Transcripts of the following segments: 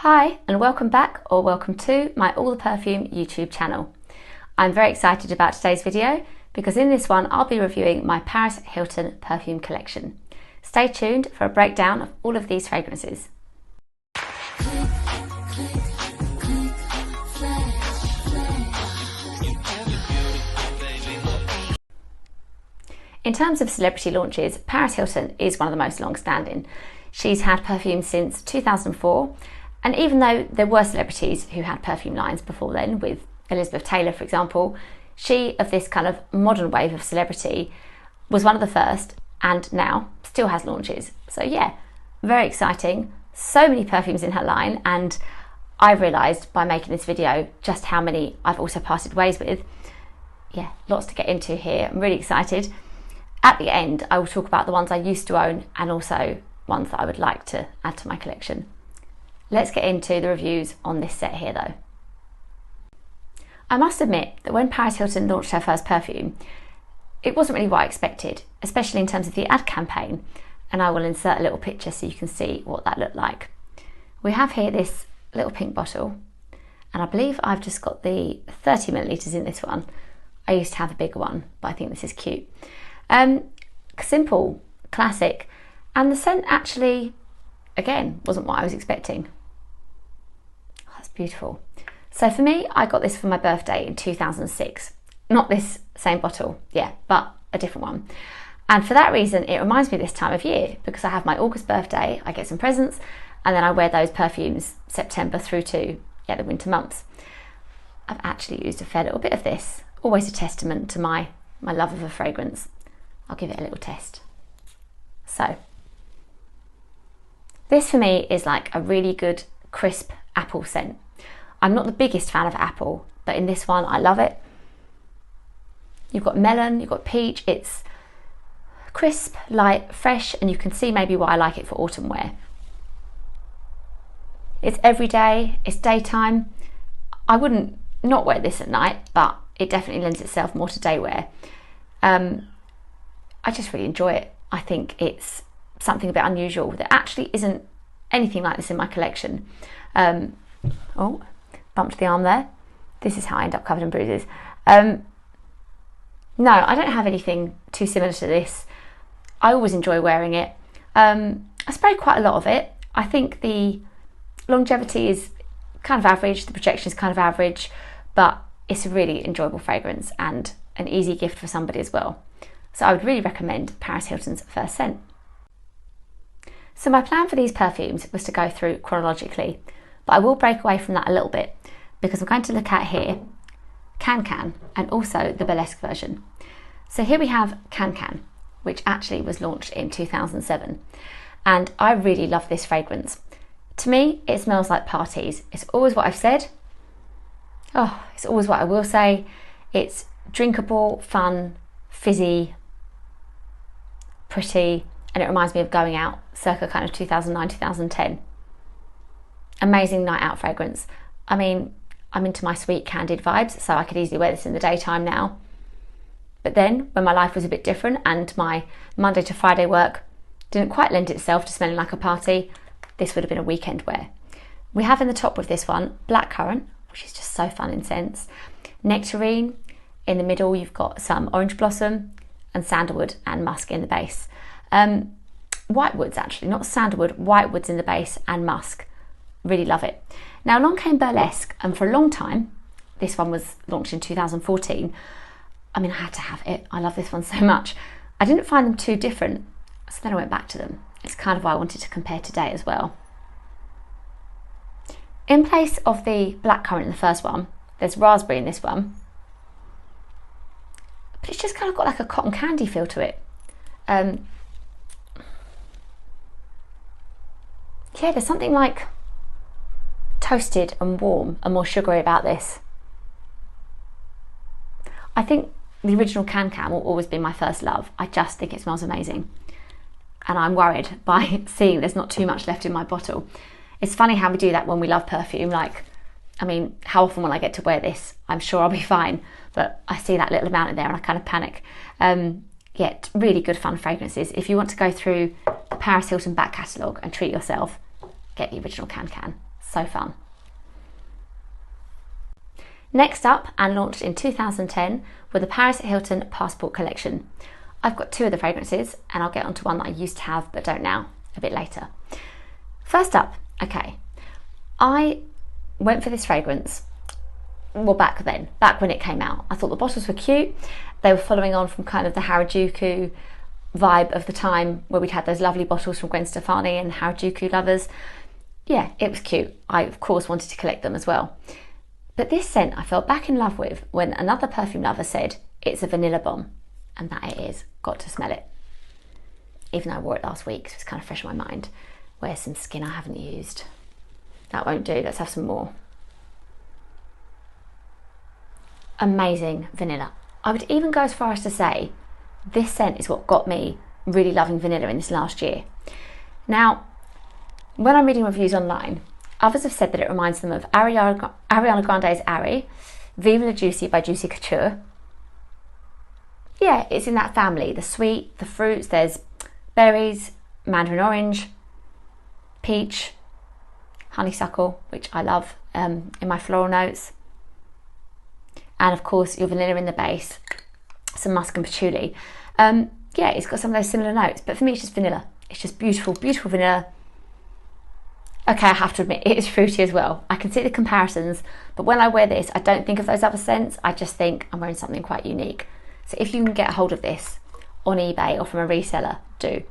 Hi and welcome back or welcome to my All the Perfume YouTube channel. I'm very excited about today's video because in this one I'll be reviewing my Paris Hilton perfume collection. Stay tuned for a breakdown of all of these fragrances. In terms of celebrity launches, Paris Hilton is one of the most long-standing. She's had perfume since 2004. And even though there were celebrities who had perfume lines before then, with Elizabeth Taylor, for example, she, of this kind of modern wave of celebrity, was one of the first and now still has launches. So yeah, very exciting. So many perfumes in her line, and I've realised by making this video just how many I've also parted ways with. Yeah, lots to get into here. I'm really excited. At the end, I will talk about the ones I used to own and also ones that I would like to add to my collection. Let's get into the reviews on this set here though. I must admit that when Paris Hilton launched her first perfume, it wasn't really what I expected, especially in terms of the ad campaign, and I will insert a little picture so you can see what that looked like. We have here this little pink bottle, and I believe I've just got the 30 millilitres in this one. I used to have a bigger one, but I think this is cute. Simple, classic, and the scent actually, again, wasn't what I was expecting. Beautiful. So for me, I got this for my birthday in 2006. Not this same bottle, yeah, but a different one. And for that reason, it reminds me of this time of year because I have my August birthday, I get some presents, and then I wear those perfumes September through to the winter months. I've actually used a fair little bit of this, always a testament to my love of a fragrance. I'll give it a little test. So, this for me is like a really good crisp apple scent. I'm not the biggest fan of apple, but in this one I love it. You've got melon, you've got peach, it's crisp, light, fresh, and you can see maybe why I like it for autumn wear. It's everyday, it's daytime. I wouldn't not wear this at night, but it definitely lends itself more to day wear. I just really enjoy it. I think it's something a bit unusual. There actually isn't anything like this in my collection. Oh, bumped the arm there. This is how I end up covered in bruises. No, I don't have anything too similar to this. I always enjoy wearing it. I spray quite a lot of it. I think the longevity is kind of average, the projection is kind of average, but it's a really enjoyable fragrance and an easy gift for somebody as well. So I would really recommend Paris Hilton's first scent. So my plan for these perfumes was to go through chronologically, but I will break away from that a little bit because I'm going to look at here Can and also the Burlesque version. So here we have Can, which actually was launched in 2007, and I really love this fragrance. To me, it smells like parties. It's always what I've said. Oh, it's always what I will say. It's drinkable, fun, fizzy, pretty, and it reminds me of going out circa kind of 2009, 2010. Amazing night out fragrance. I mean, I'm into my sweet candid vibes, so I could easily wear this in the daytime now. But then, when my life was a bit different and my Monday to Friday work didn't quite lend itself to smelling like a party, this would have been a weekend wear. We have in the top with this one, blackcurrant, which is just so fun in scents, nectarine, in the middle you've got some orange blossom, and sandalwood and musk in the base. Whitewoods actually, not sandalwood, whitewoods in the base and musk. Really love it. Now along came Burlesque, and for a long time, this one was launched in 2014. I mean, I had to have it. I love this one so much. I didn't find them too different, so then I went back to them. It's kind of why I wanted to compare today as well. In place of the blackcurrant in the first one, there's raspberry in this one, but it's just kind of got like a cotton candy feel to it. Yeah, there's something like toasted and warm and more sugary about this. I think the original Can will always be my first love. I just think it smells amazing. And I'm worried by seeing there's not too much left in my bottle. It's funny how we do that when we love perfume. Like, I mean, how often will I get to wear this? I'm sure I'll be fine, but I see that little amount in there and I kind of panic. Yet, really good fun fragrances. If you want to go through the Paris Hilton back catalogue and treat yourself, get the original Can. So fun. Next up, and launched in 2010, were the Paris Hilton Passport collection. I've got 2 of the fragrances, and I'll get onto one that I used to have but don't now, a bit later. First up, okay, I went for this fragrance, well, back when it came out. I thought the bottles were cute. They were following on from kind of the Harajuku vibe of the time, where we'd had those lovely bottles from Gwen Stefani and Harajuku lovers. Yeah, it was cute. I, of course, wanted to collect them as well. But this scent I fell back in love with when another perfume lover said it's a vanilla bomb, and that it is. Got to smell it. Even though I wore it last week, so it's kind of fresh in my mind. Where's some skin I haven't used? That won't do, let's have some more. Amazing vanilla. I would even go as far as to say this scent is what got me really loving vanilla in this last year. Now, when I'm reading reviews online, others have said that it reminds them of Ariana Grande's Ari, Viva La Juicy by Juicy Couture. Yeah, it's in that family. The sweet, the fruits, there's berries, mandarin orange, peach, honeysuckle, which I love in my floral notes. And of course, your vanilla in the base, some musk and patchouli. Yeah, it's got some of those similar notes, but for me, it's just vanilla. It's just beautiful, beautiful vanilla. Okay, I have to admit, it is fruity as well. I can see the comparisons, but when I wear this, I don't think of those other scents. I just think I'm wearing something quite unique. So if you can get a hold of this on eBay or from a reseller, do.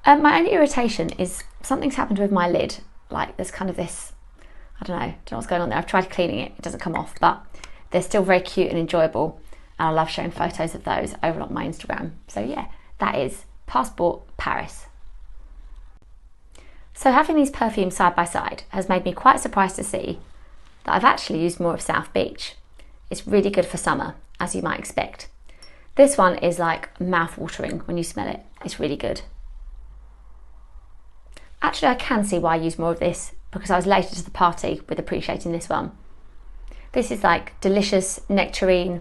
My only irritation is something's happened with my lid. Like there's kind of this, I don't know what's going on there. I've tried cleaning it, it doesn't come off, but they're still very cute and enjoyable. And I love showing photos of those over on my Instagram. So yeah, that is Passport Paris. So having these perfumes side by side has made me quite surprised to see that I've actually used more of South Beach. It's really good for summer, as you might expect. This one is like mouth-watering when you smell it. It's really good. Actually, I can see why I use more of this, because I was later to the party with appreciating this one. This is like delicious nectarine,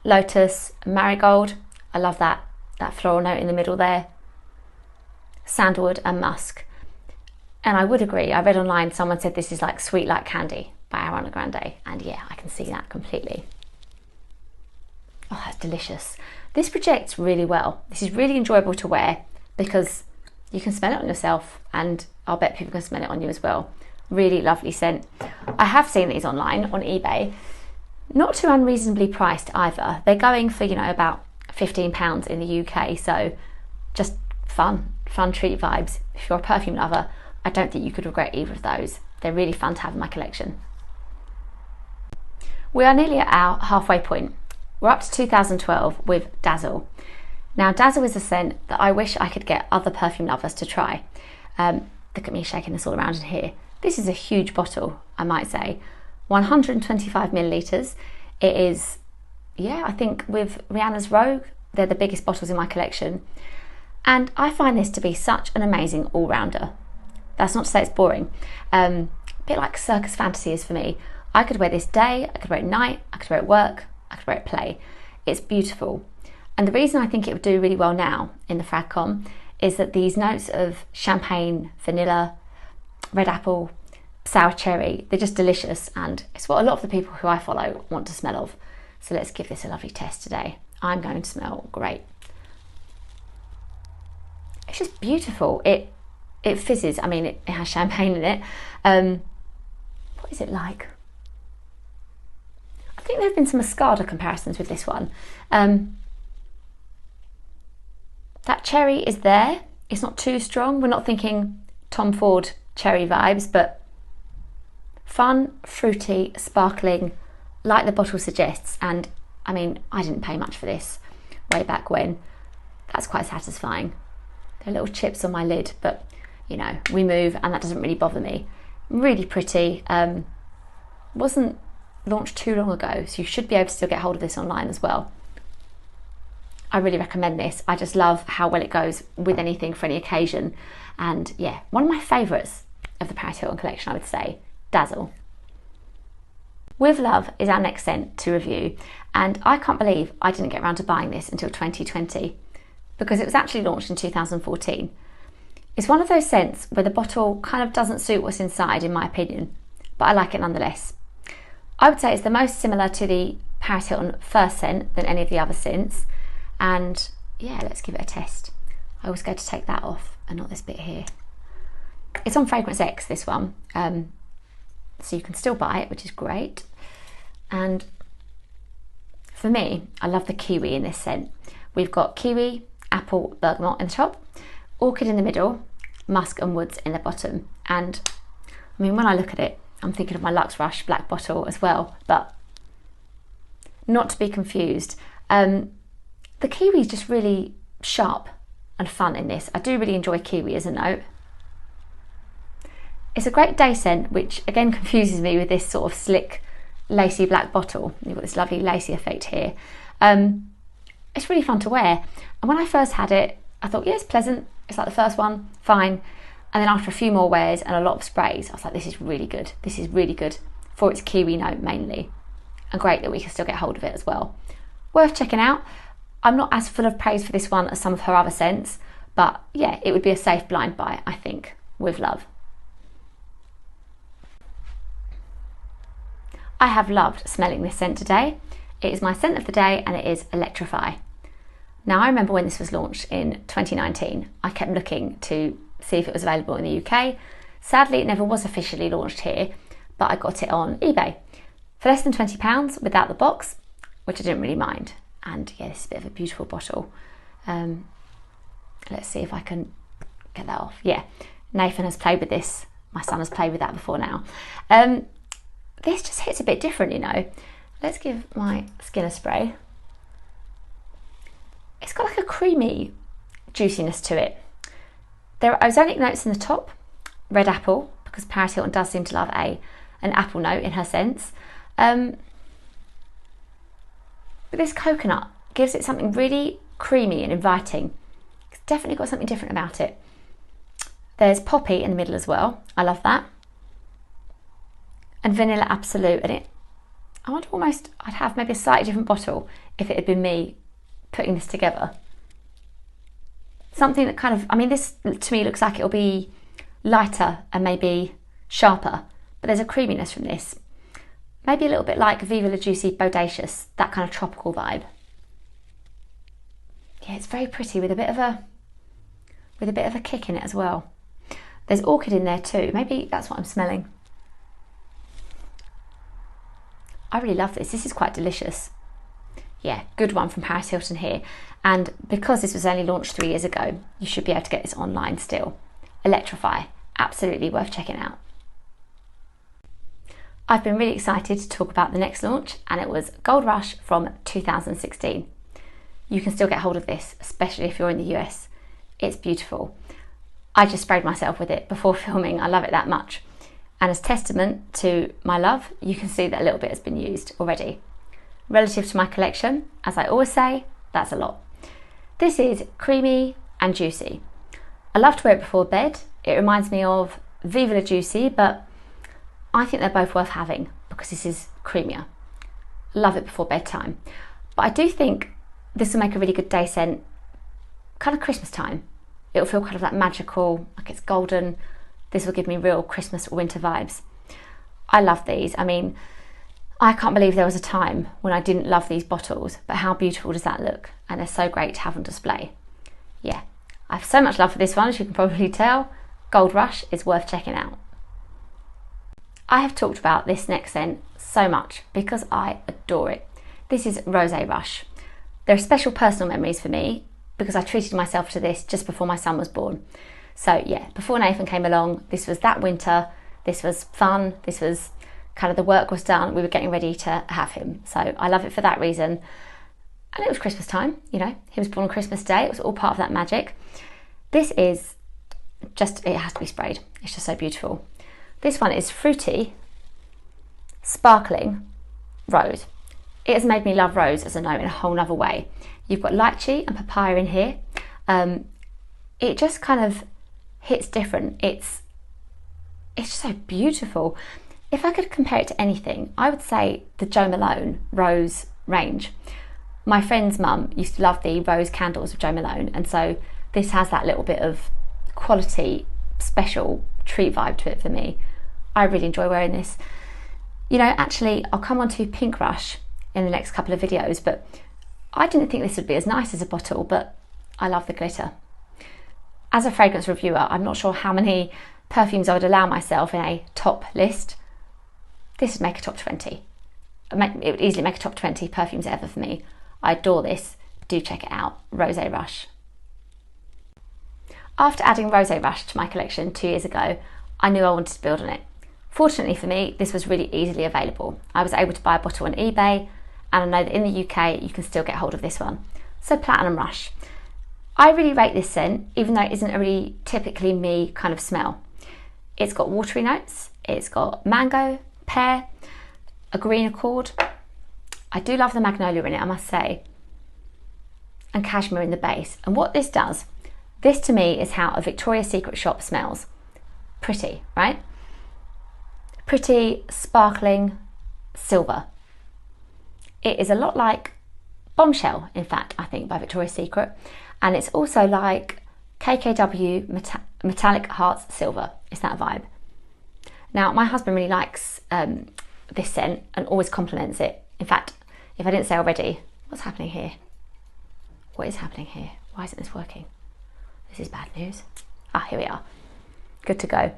lotus, marigold. I love that floral note in the middle there. Sandalwood and musk. And I would agree, I read online someone said this is like Sweet Like Candy by Ariana Grande, and yeah, I can see that completely. Oh, that's delicious. This projects really well. This is really enjoyable to wear because you can smell it on yourself, and I'll bet people can smell it on you as well. Really lovely scent. I have seen these online on eBay, not too unreasonably priced either. They're going for, about £15 in the UK, so just fun treat vibes. If you're a perfume lover, I don't think you could regret either of those. They're really fun to have in my collection. We are nearly at our halfway point. We're up to 2012 with Dazzle. Now, Dazzle is a scent that I wish I could get other perfume lovers to try. Look at me shaking this all around in here. This is a huge bottle, I might say. 125 millilitres. It is, yeah, I think with Rihanna's Rogue, they're the biggest bottles in my collection. And I find this to be such an amazing all-rounder. That's not to say it's boring. A bit like Circus Fantasy is for me. I could wear this day, I could wear it at night, I could wear it at work, I could wear it at play. It's beautiful. And the reason I think it would do really well now in the Fragcom is that these notes of champagne, vanilla, red apple, sour cherry, they're just delicious, and it's what a lot of the people who I follow want to smell of. So let's give this a lovely test today. I'm going to smell great. It's just beautiful. It fizzes. I mean, it has champagne in it. What is it like? I think there have been some Muscada comparisons with this one. That cherry is there. It's not too strong. We're not thinking Tom Ford cherry vibes, but fun, fruity, sparkling, like the bottle suggests. And I mean, I didn't pay much for this way back when. That's quite satisfying. There are little chips on my lid, but we move and that doesn't really bother me. Really pretty. Wasn't launched too long ago, so you should be able to still get hold of this online as well. I really recommend this. I just love how well it goes with anything for any occasion. And yeah, one of my favourites of the Paris Hilton collection, I would say, Dazzle. With Love is our next scent to review, and I can't believe I didn't get around to buying this until 2020, because it was actually launched in 2014. It's one of those scents where the bottle kind of doesn't suit what's inside, in my opinion, but I like it nonetheless. I would say it's the most similar to the Paris Hilton first scent than any of the other scents. And yeah, let's give it a test. I always go to take that off and not this bit here. It's on Fragrance X, this one. So you can still buy it, which is great. And for me, I love the kiwi in this scent. We've got kiwi, apple, bergamot in the top, orchid in the middle, musk and woods in the bottom. And I mean, when I look at it, I'm thinking of my Lux Rush black bottle as well, but not to be confused. The kiwi is just really sharp and fun in this. I do really enjoy kiwi as a note. It's a great day scent, which again confuses me with this sort of slick, lacy black bottle. You've got this lovely lacy effect here. It's really fun to wear. And when I first had it, I thought, yeah, it's pleasant. It's like the first one, fine. And then after a few more wears and a lot of sprays, I was like, this is really good. This is really good for its kiwi note mainly. And great that we can still get hold of it as well. Worth checking out. I'm not as full of praise for this one as some of her other scents, but yeah, it would be a safe blind buy, I think, with love. I have loved smelling this scent today. It is my scent of the day and it is Electrify. Now, I remember when this was launched in 2019, I kept looking to see if it was available in the UK. Sadly, it never was officially launched here, but I got it on eBay for less than £20 without the box, which I didn't really mind. And yeah, this is a bit of a beautiful bottle. Let's see if I can get that off. Yeah, Nathan has played with this. My son has played with that before now. This just hits a bit different, you know. Let's give my skin a spray. It's got like a creamy juiciness to it. There are ozonic notes in the top, red apple, because Paris Hilton does seem to love an apple note in her scents. But this coconut gives it something really creamy and inviting. It's definitely got something different about it. There's poppy in the middle as well. I love that. And vanilla absolute. And I wonder almost, I'd have maybe a slightly different bottle if it had been me putting this together. Something that kind of, I mean, this to me looks like it'll be lighter and maybe sharper, but there's a creaminess from this. Maybe a little bit like Viva La Juicy Bodacious, that kind of tropical vibe. Yeah, it's very pretty with a bit of a kick in it as well. There's orchid in there too. Maybe that's what I'm smelling. I really love this. This is quite delicious. Yeah, good one from Paris Hilton here. And because this was only launched 3 years ago, you should be able to get this online still. Electrify, absolutely worth checking out. I've been really excited to talk about the next launch, and it was Gold Rush from 2016. You can still get hold of this, especially if you're in the US. It's beautiful. I just sprayed myself with it before filming. I love it that much. And as testament to my love, you can see that a little bit has been used already. Relative to my collection, as I always say, that's a lot. This is creamy and juicy. I love to wear it before bed. It reminds me of Viva La Juicy, but I think they're both worth having because this is creamier. Love it before bedtime. But I do think this will make a really good day scent, kind of Christmas time. It'll feel kind of like magical, like it's golden. This will give me real Christmas or winter vibes. I love these. I mean, I can't believe there was a time when I didn't love these bottles, but how beautiful does that look? And they're so great to have on display. Yeah, I have so much love for this one, as you can probably tell. Gold Rush is worth checking out. I have talked about this next scent so much because I adore it. This is Rosé Rush. There are special personal memories for me because I treated myself to this just before my son was born. So yeah, before Nathan came along, this was that winter, this was fun, this was kind of the work was done, we were getting ready to have him. So I love it for that reason. And it was Christmas time, you know, he was born on Christmas Day, it was all part of that magic. This is just, it has to be sprayed, it's just so beautiful. This one is fruity, sparkling, rose. It has made me love rose as a note in a whole nother way. You've got lychee and papaya in here. It just kind of hits different. It's just so beautiful. If I could compare it to anything, I would say the Jo Malone rose range. My friend's mum used to love the rose candles of Jo Malone, and so this has that little bit of quality, special treat vibe to it for me. I really enjoy wearing this. You know, actually, I'll come on to Pink Rush in the next couple of videos, but I didn't think this would be as nice as a bottle, but I love the glitter. As a fragrance reviewer, I'm not sure how many perfumes I would allow myself in a top list. This would make a top 20. It would easily make a top 20 perfumes ever for me. I adore this. Do check it out. Rose Rush. After adding Rose Rush to my collection 2 years ago, I knew I wanted to build on it. Fortunately for me, this was really easily available. I was able to buy a bottle on eBay, and I know that in the UK you can still get hold of this one. So Platinum Rush. I really rate this scent, even though it isn't a really typically me kind of smell. It's got watery notes, it's got mango, pear, a green accord. I do love the magnolia in it, I must say, and cashmere in the base. And what this does, this to me is how a Victoria's Secret shop smells. Pretty, right? Pretty, sparkling, silver. It is a lot like Bombshell, in fact, I think, by Victoria's Secret. And it's also like KKW Metallic Hearts Silver. It's that vibe. Now, my husband really likes this scent and always compliments it. In fact, if I didn't say already, what's happening here? What is happening here? Why isn't this working? This is bad news. Ah, here we are. Good to go.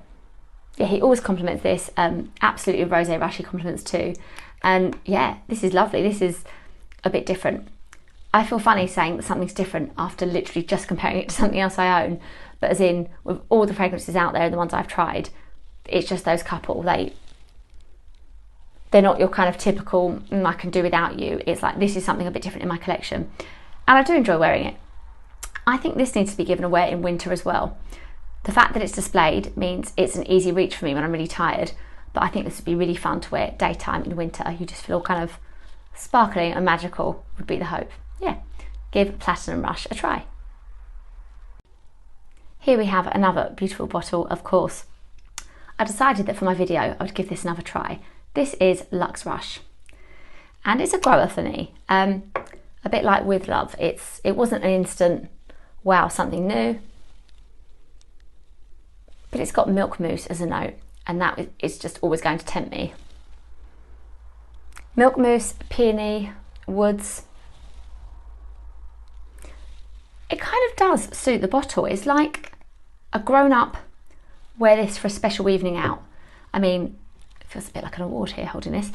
Yeah, he always compliments this. Absolutely Rose Rush he compliments too. And yeah, this is lovely. This is a bit different. I feel funny saying that something's different after literally just comparing it to something else I own. But as in, with all the fragrances out there, the ones I've tried, it's just those couple. They're not your kind of typical, I can do without you. It's like, this is something a bit different in my collection. And I do enjoy wearing it. I think this needs to be given away in winter as well. The fact that it's displayed means it's an easy reach for me when I'm really tired. But I think this would be really fun to wear daytime in winter. You just feel kind of sparkling and magical would be the hope. Yeah, give Platinum Rush a try. Here we have another beautiful bottle, of course. I decided that for my video I would give this another try. This is Lux Rush. And it's a grower for me. A bit like With Love. It wasn't an instant, wow, something new. But it's got milk mousse as a note. And that is just always going to tempt me. Milk mousse, peony, woods. It kind of does suit the bottle. It's like a grown-up wear this for a special evening out. I mean, it feels a bit like an award here holding this.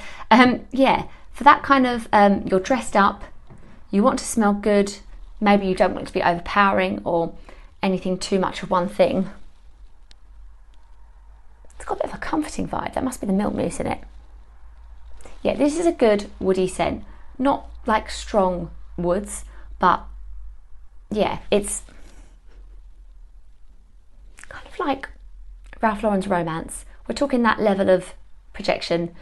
Yeah, for that kind of, you're dressed up, you want to smell good, maybe you don't want it to be overpowering or anything too much of one thing. It's got a bit of a comforting vibe. That must be the milk mousse in it. Yeah, this is a good woody scent. Not like strong woods, but yeah, it's kind of like Ralph Lauren's Romance. We're talking that level of projection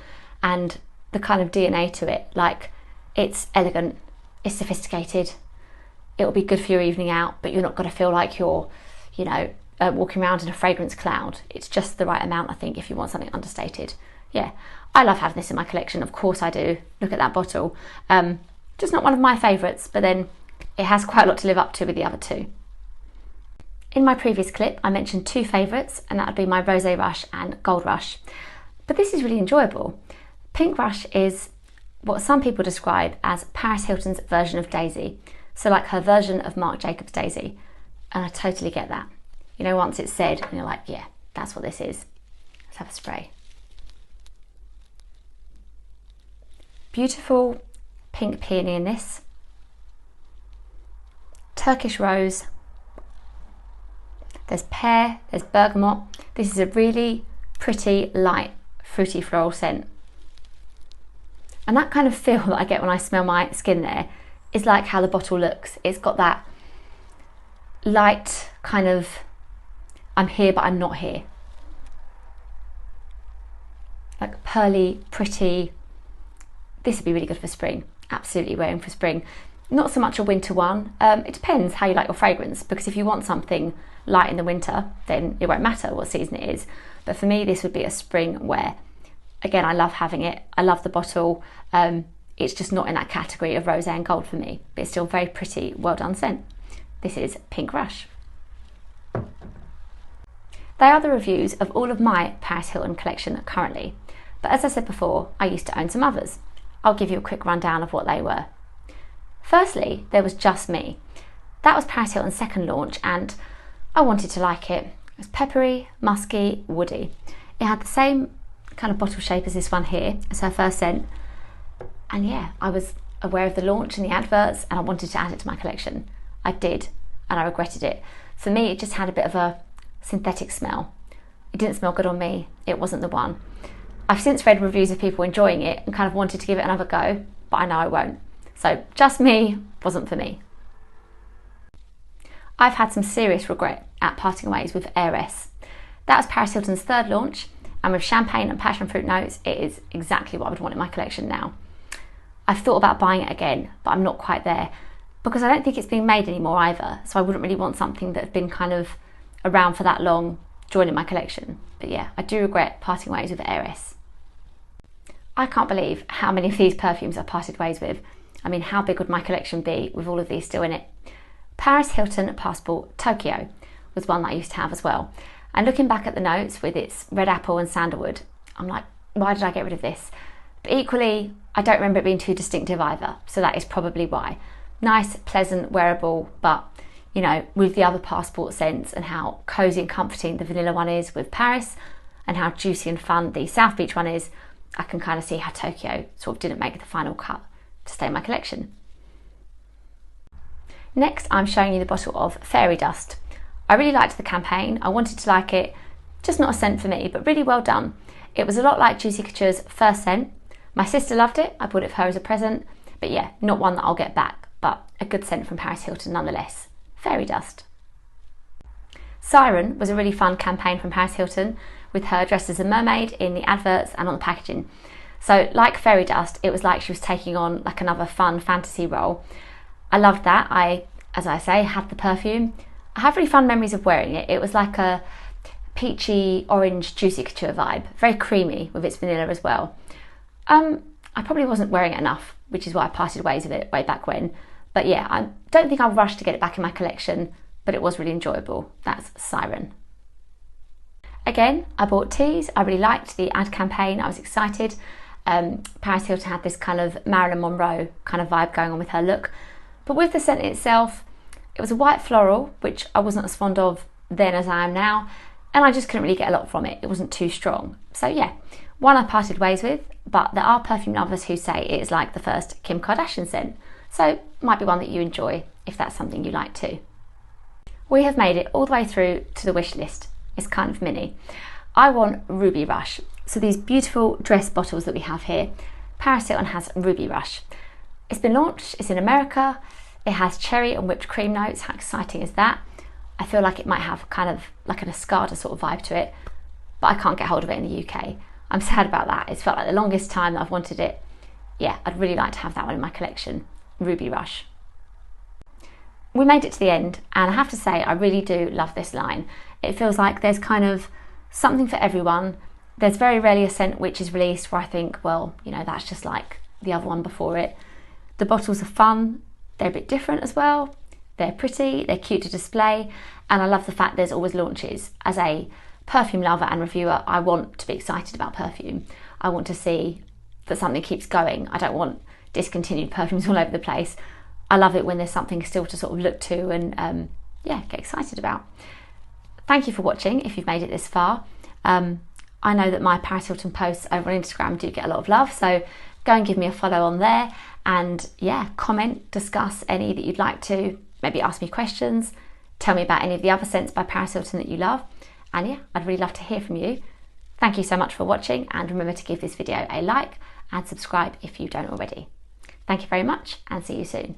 and the kind of DNA to it. Like, it's elegant, it's sophisticated, it'll be good for your evening out, but you're not going to feel like you're, you know, walking around in a fragrance cloud. It's just the right amount, I think, if you want something understated. Yeah, I love having this in my collection. Of course I do. Look at that bottle. Just not one of my favourites, but then it has quite a lot to live up to with the other two. In my previous clip, I mentioned two favourites, and that would be my Rose Rush and Gold Rush. But this is really enjoyable. Pink Rush is what some people describe as Paris Hilton's version of Daisy. So like her version of Marc Jacobs Daisy. And I totally get that. You know, once it's said, and you're like, yeah, that's what this is. Let's have a spray. Beautiful pink peony in this. Turkish rose. There's pear, there's bergamot. This is a really pretty, light, fruity floral scent. And that kind of feel that I get when I smell my skin there is like how the bottle looks. It's got that light kind of, I'm here but I'm not here. Like pearly, pretty. This would be really good for spring. Absolutely wearing for spring. Not so much a winter one. It depends how you like your fragrance, because if you want something light in the winter, then it won't matter what season it is. But for me, this would be a spring wear. Again, I love having it. I love the bottle. It's just not in that category of rose and gold for me, but it's still very pretty, well done scent. This is Pink Rush. They are the reviews of all of my Paris Hilton collection currently, but as I said before, I used to own some others. I'll give you a quick rundown of what they were. Firstly, there was Just Me. That was Paris Hilton's second launch and I wanted to like it. It was peppery, musky, woody. It had the same kind of bottle shape as this one here, as her first scent. And yeah, I was aware of the launch and the adverts and I wanted to add it to my collection. I did, and I regretted it. For me, it just had a bit of a synthetic smell. It didn't smell good on me. It wasn't the one. I've since read reviews of people enjoying it and kind of wanted to give it another go, but I know I won't. So Just Me wasn't for me. I've had some serious regret at parting ways with Heiress. That was Paris Hilton's third launch, and with champagne and passion fruit notes, it is exactly what I would want in my collection now. I've thought about buying it again, but I'm not quite there, because I don't think it's being made anymore either, so I wouldn't really want something that had been kind of around for that long joining my collection. But yeah, I do regret parting ways with Heiress. I can't believe how many of these perfumes I parted ways with. I mean, how big would my collection be with all of these still in it? Paris Hilton Passport Tokyo was one that I used to have as well. And looking back at the notes with its red apple and sandalwood, I'm like, why did I get rid of this? But equally, I don't remember it being too distinctive either, so that is probably why. Nice, pleasant, wearable, but you know, with the other Passport scents and how cosy and comforting the vanilla one is with Paris and how juicy and fun the South Beach one is, I can kind of see how Tokyo sort of didn't make the final cut to stay in my collection. Next, I'm showing you the bottle of Fairy Dust. I really liked the campaign. I wanted to like it, just not a scent for me, but really well done. It was a lot like Juicy Couture's first scent. My sister loved it. I bought it for her as a present, but yeah, not one that I'll get back, but a good scent from Paris Hilton nonetheless. Fairy Dust. Siren was a really fun campaign from Paris Hilton with her dressed as a mermaid in the adverts and on the packaging. So like Fairy Dust, it was like she was taking on like another fun fantasy role. I loved that. I, as I say, had the perfume. I have really fun memories of wearing it. It was like a peachy orange Juicy Couture vibe, very creamy with its vanilla as well. I probably wasn't wearing it enough, which is why I parted ways with it way back when. But yeah, I don't think I'll rush to get it back in my collection, but it was really enjoyable. That's Siren. Again, I bought teas. I really liked the ad campaign. I was excited. Paris Hilton had this kind of Marilyn Monroe kind of vibe going on with her look. But with the scent itself, it was a white floral, which I wasn't as fond of then as I am now, and I just couldn't really get a lot from it. It wasn't too strong. So yeah, one I parted ways with, but there are perfume lovers who say it is like the first Kim Kardashian scent. So might be one that you enjoy if that's something you like too. We have made it all the way through to the wish list. It's kind of mini. I want Ruby Rush. So these beautiful dress bottles that we have here, Paris Hilton has Ruby Rush. It's been launched, it's in America, it has cherry and whipped cream notes. How exciting is that? I feel like it might have kind of like an Escada sort of vibe to it, but I can't get hold of it in the UK. I'm sad about that. It's felt like the longest time that I've wanted it. Yeah, I'd really like to have that one in my collection, Ruby Rush. We made it to the end, and I have to say I really do love this line. It feels like there's kind of something for everyone. There's very rarely a scent which is released where I think, well, you know, that's just like the other one before it. The bottles are fun, they're a bit different as well, they're pretty, they're cute to display, and I love the fact there's always launches. As a perfume lover and reviewer, I want to be excited about perfume. I want to see that something keeps going. I don't want discontinued perfumes all over the place. I love it when there's something still to sort of look to and yeah, get excited about. Thank you for watching if you've made it this far. I know that my Paris Hilton posts over on Instagram do get a lot of love, so go and give me a follow on there, and yeah, comment, discuss any that you'd like to, maybe ask me questions, tell me about any of the other scents by Paris Hilton that you love, and yeah, I'd really love to hear from you. Thank you so much for watching, and remember to give this video a like and subscribe if you don't already. Thank you very much, and see you soon.